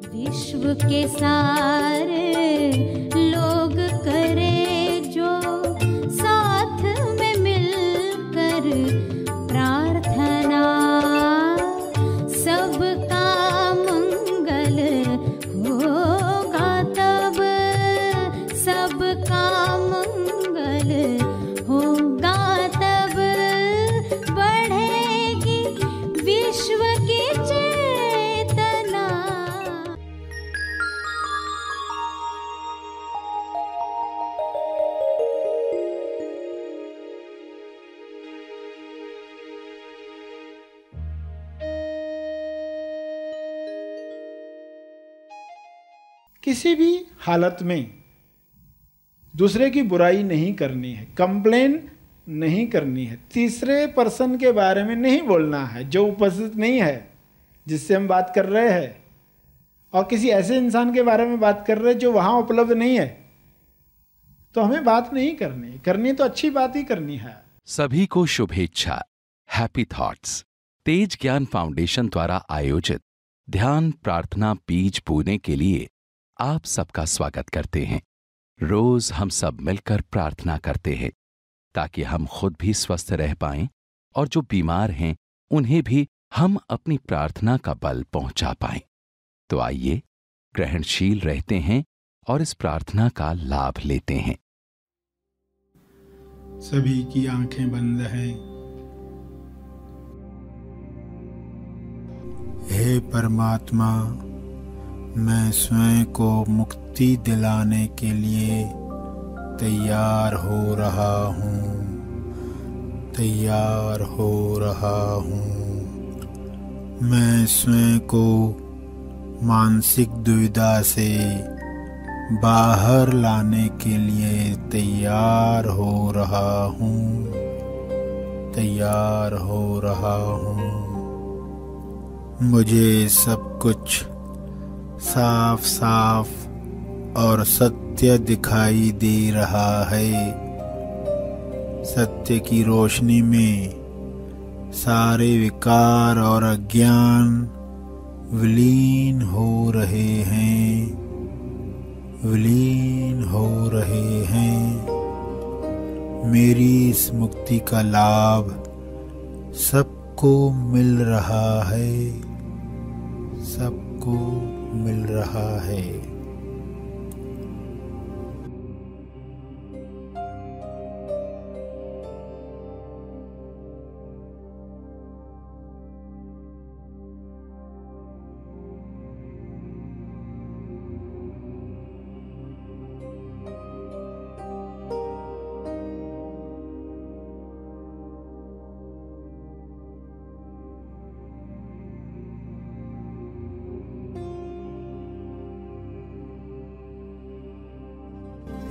विश्व के सारे लोग करे जो साथ में मिलकर प्रार्थना, सबका मंगल होगा तब, सबका मंगल होगा तब, बढ़ेगी विश्व की चेतना। किसी भी हालत में दूसरे की बुराई नहीं करनी है, कंप्लेन नहीं करनी है, तीसरे पर्सन के बारे में नहीं बोलना है जो उपस्थित नहीं है, जिससे हम बात कर रहे हैं, और किसी ऐसे इंसान के बारे में बात कर रहे हैं जो वहां उपलब्ध नहीं है, तो हमें बात नहीं करनी। करनी तो अच्छी बात ही करनी है। सभी को शुभेच्छा। हैप्पी थॉट्स तेज ज्ञान फाउंडेशन द्वारा आयोजित ध्यान प्रार्थना बीज बोने के लिए आप सबका स्वागत करते हैं। रोज हम सब मिलकर प्रार्थना करते हैं ताकि हम खुद भी स्वस्थ रह पाएं और जो बीमार हैं उन्हें भी हम अपनी प्रार्थना का बल पहुंचा पाएं। तो आइए ग्रहणशील रहते हैं और इस प्रार्थना का लाभ लेते हैं। सभी की आंखें बंद हैं। हे परमात्मा, मैं स्वयं को मुक्ति दिलाने के लिए तैयार हो रहा हूँ, तैयार हो रहा हूँ। मैं स्वयं को मानसिक दुविधा से बाहर लाने के लिए तैयार हो रहा हूँ, तैयार हो रहा हूँ। मुझे सब कुछ साफ साफ और सत्य दिखाई दे रहा है। सत्य की रोशनी में सारे विकार और अज्ञान विलीन हो रहे हैं, विलीन हो रहे हैं। मेरी इस मुक्ति का लाभ सबको मिल रहा है, सबको मिल रहा है।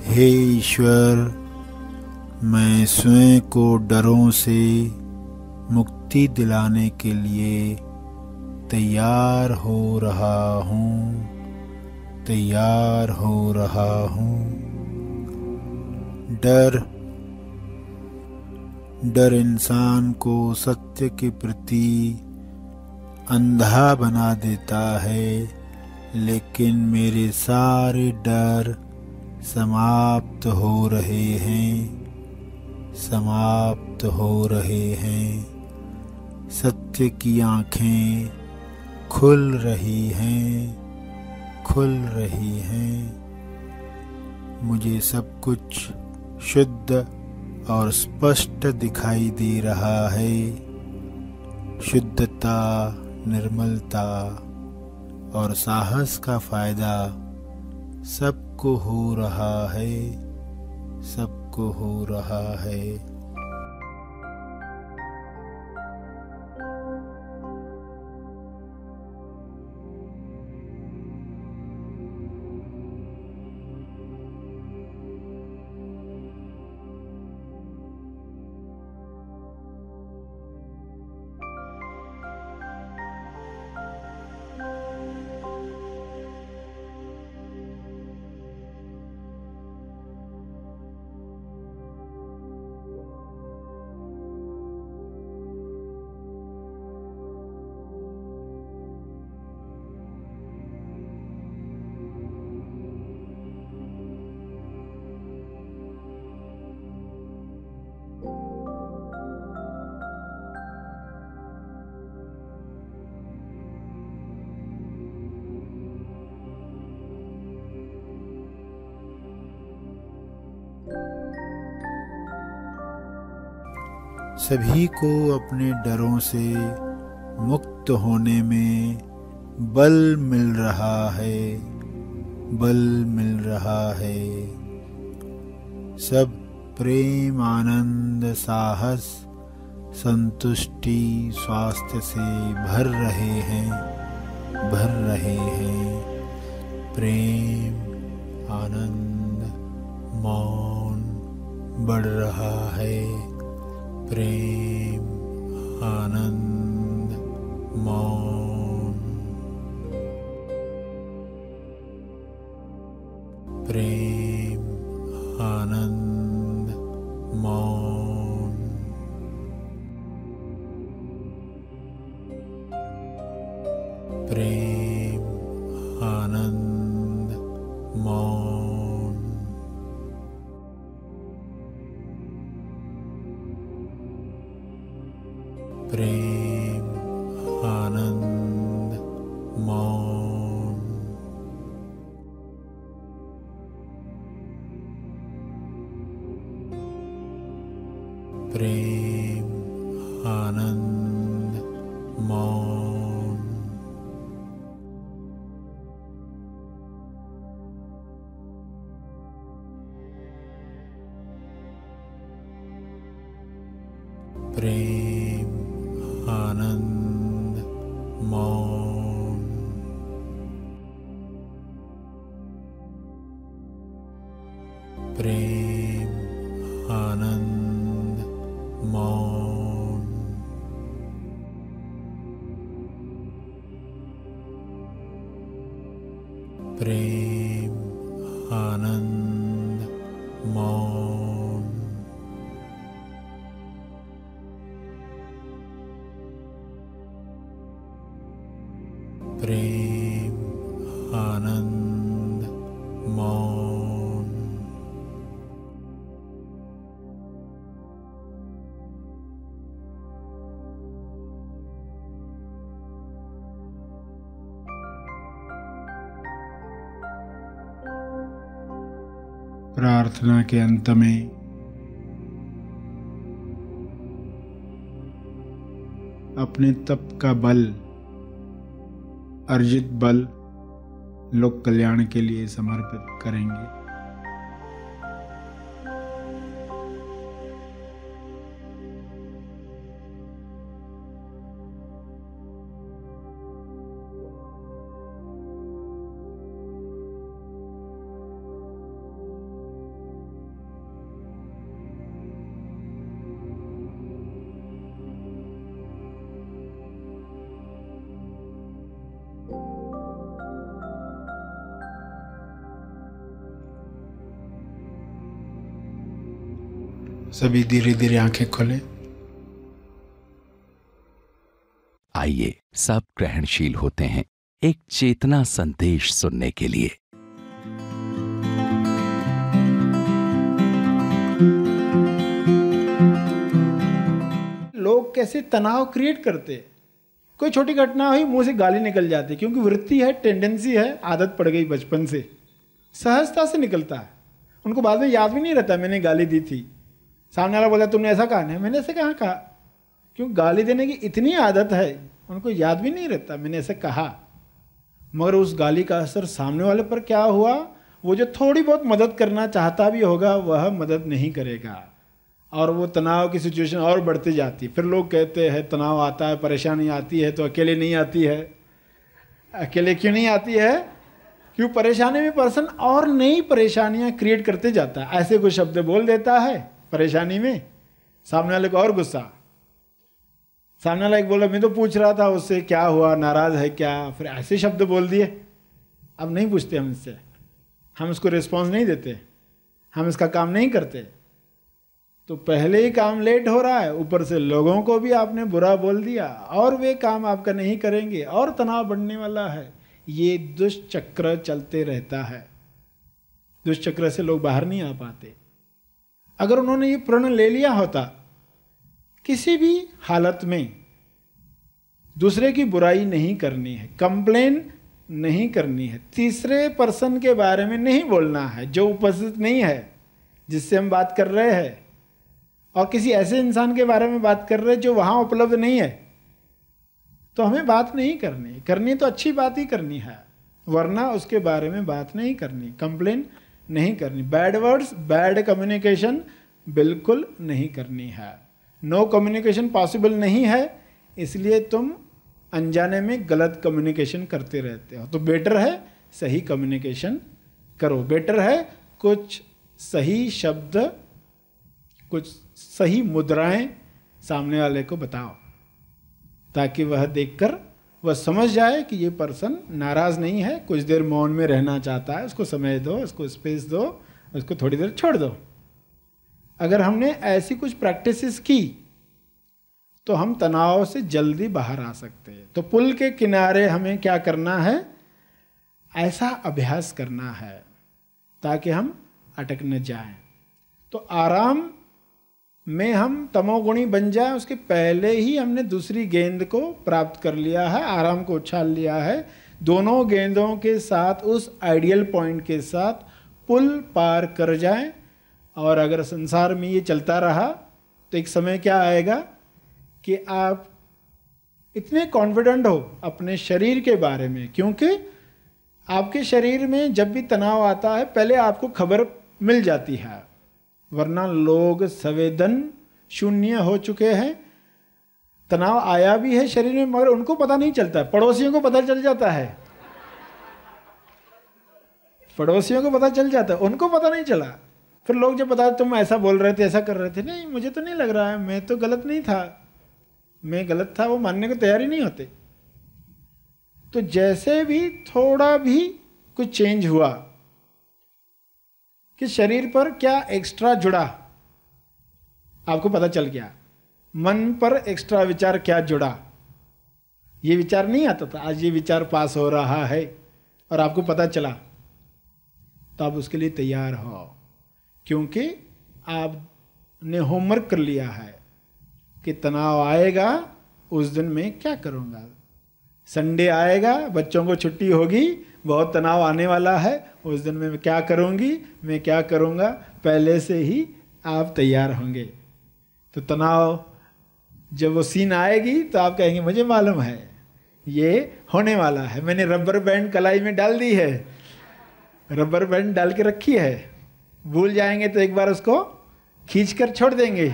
हे ईश्वर, मैं स्वयं को डरों से मुक्ति दिलाने के लिए तैयार हो रहा हूँ, तैयार हो रहा हूँ। डर इंसान को सत्य के प्रति अंधा बना देता है, लेकिन मेरे सारे डर समाप्त हो रहे हैं, समाप्त हो रहे हैं। सत्य की आँखें खुल रही हैं, खुल रही हैं। मुझे सब कुछ शुद्ध और स्पष्ट दिखाई दे रहा है। शुद्धता, निर्मलता और साहस का फायदा सबको हो रहा है, सबको हो रहा है। सभी को अपने डरों से मुक्त होने में बल मिल रहा है, बल मिल रहा है। सब प्रेम, आनंद, साहस, संतुष्टि, स्वास्थ्य से भर रहे हैं, भर रहे हैं। प्रेम, आनंद, मौन बढ़ रहा है। प्रेम, आनंद, मौन। प्रेम, आनंद, मौन। प्रेम, आनंद, मौन। प्रेम, आनंद, मौन। प्रेम, आनंद, मौन। प्रेम, आनंद, मौन। प्रेम, आनंद, मौन। प्रेम, आनंद, मौन। प्रेम, आनंद, मौन। प्रार्थना के अंत में अपने तप का बल, अर्जित बल लोक कल्याण के लिए समर्पित करेंगे। सभी धीरे धीरे आंखें खोलें। आइए सब ग्रहणशील होते हैं एक चेतना संदेश सुनने के लिए। लोग कैसे तनाव क्रिएट करते हैं। कोई छोटी घटना हुई, मुंह से गाली निकल जाती, क्योंकि वृत्ति है, टेंडेंसी है, आदत पड़ गई बचपन से, सहजता से निकलता है। उनको बाद में याद भी नहीं रहता मैंने गाली दी थी। सामने वाला बोला तुमने ऐसा कहा, नहीं मैंने ऐसे कहाँ कहा, क्यों गाली देने की इतनी आदत है, उनको याद भी नहीं रहता मैंने ऐसे कहा। मगर उस गाली का असर सामने वाले पर क्या हुआ, वो जो थोड़ी बहुत मदद करना चाहता भी होगा वह मदद नहीं करेगा, और वो तनाव की सिचुएशन और बढ़ती जाती है। फिर लोग कहते हैं तनाव आता है, परेशानी आती है तो अकेले नहीं आती है। अकेले क्यों नहीं आती है? क्यों परेशानी में पर्सन और नई परेशानियां क्रिएट करते जाता है। ऐसे कोई शब्द बोल देता है परेशानी में, सामने वाले को और गुस्सा। सामने वाला एक बोला मैं तो पूछ रहा था उससे क्या हुआ, नाराज है क्या, फिर ऐसे शब्द बोल दिए। अब नहीं पूछते हम इससे, हम इसको रिस्पॉन्स नहीं देते, हम इसका काम नहीं करते। तो पहले ही काम लेट हो रहा है, ऊपर से लोगों को भी आपने बुरा बोल दिया और वे काम आपका नहीं करेंगे और तनाव बढ़ने वाला है। ये दुष्चक्र चलते रहता है। दुष्चक्र से लोग बाहर नहीं आ पाते। अगर उन्होंने ये प्रण ले लिया होता किसी भी हालत में दूसरे की बुराई नहीं करनी है, कंप्लेन नहीं करनी है, तीसरे पर्सन के बारे में नहीं बोलना है जो उपस्थित नहीं है, जिससे हम बात कर रहे हैं और किसी ऐसे इंसान के बारे में बात कर रहे हैं जो वहां उपलब्ध नहीं है, तो हमें बात नहीं करनी। करनी तो अच्छी बात ही करनी है, वरना उसके बारे में बात नहीं करनी, कंप्लेन नहीं करनी। बैड वर्ड्स, बैड कम्युनिकेशन बिल्कुल नहीं करनी है। नो कम्युनिकेशन पॉसिबल नहीं है, इसलिए तुम अनजाने में गलत कम्युनिकेशन करते रहते हो। तो बेटर है सही कम्युनिकेशन करो, बेटर है कुछ सही शब्द, कुछ सही मुद्राएं सामने वाले को बताओ, ताकि वह देखकर वह समझ जाए कि ये पर्सन नाराज नहीं है, कुछ देर मौन में रहना चाहता है, उसको समय दो, उसको स्पेस दो, उसको थोड़ी देर छोड़ दो। अगर हमने ऐसी कुछ प्रैक्टिसेस की तो हम तनाव से जल्दी बाहर आ सकते हैं। तो पुल के किनारे हमें क्या करना है, ऐसा अभ्यास करना है ताकि हम अटक न जाएं। तो आराम में हम तमोगुणी बन जाए, उसके पहले ही हमने दूसरी गेंद को प्राप्त कर लिया है, आराम को उछाल लिया है। दोनों गेंदों के साथ उस आइडियल पॉइंट के साथ पुल पार कर जाएं। और अगर संसार में ये चलता रहा तो एक समय क्या आएगा कि आप इतने कॉन्फिडेंट हो अपने शरीर के बारे में, क्योंकि आपके शरीर में जब भी तनाव आता है पहले आपको खबर मिल जाती है, वरना लोग संवेदन शून्य हो चुके हैं। तनाव आया भी है शरीर में मगर उनको पता नहीं चलता, पड़ोसियों को पता चल जाता है, पड़ोसियों को पता चल जाता है, उनको पता नहीं चला। फिर लोग जब बता तुम ऐसा बोल रहे थे, ऐसा कर रहे थे, नहीं मुझे तो नहीं लग रहा है, मैं तो गलत नहीं था, मैं गलत था, वो मानने को तैयार ही नहीं होते। तो जैसे भी थोड़ा भी कुछ चेंज हुआ कि शरीर पर क्या एक्स्ट्रा जुड़ा, आपको पता चल गया, मन पर एक्स्ट्रा विचार क्या जुड़ा, ये विचार नहीं आता था, आज ये विचार पास हो रहा है और आपको पता चला, तो आप उसके लिए तैयार हो, क्योंकि आपने होमवर्क कर लिया है कि तनाव आएगा उस दिन मैं क्या करूँगा। संडे आएगा, बच्चों को छुट्टी होगी, बहुत तनाव आने वाला है, उस दिन मैं क्या करूँगी, मैं क्या करूँगा, पहले से ही आप तैयार होंगे। तो तनाव जब वो सीन आएगी तो आप कहेंगे मुझे मालूम है ये होने वाला है, मैंने रबर बैंड कलाई में डाल दी है, रबर बैंड डाल के रखी है, भूल जाएंगे तो एक बार उसको खींच कर छोड़ देंगे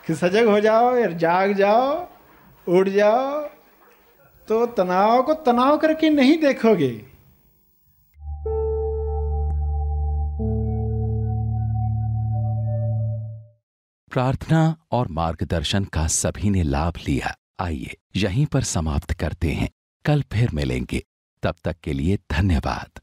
कि सजग हो जाओ या जाग जाओ, उठ जाओ। तो तनाव को तनाव करके नहीं देखोगे। प्रार्थना और मार्गदर्शन का सभी ने लाभ लिया। आइए यहीं पर समाप्त करते हैं, कल फिर मिलेंगे, तब तक के लिए धन्यवाद।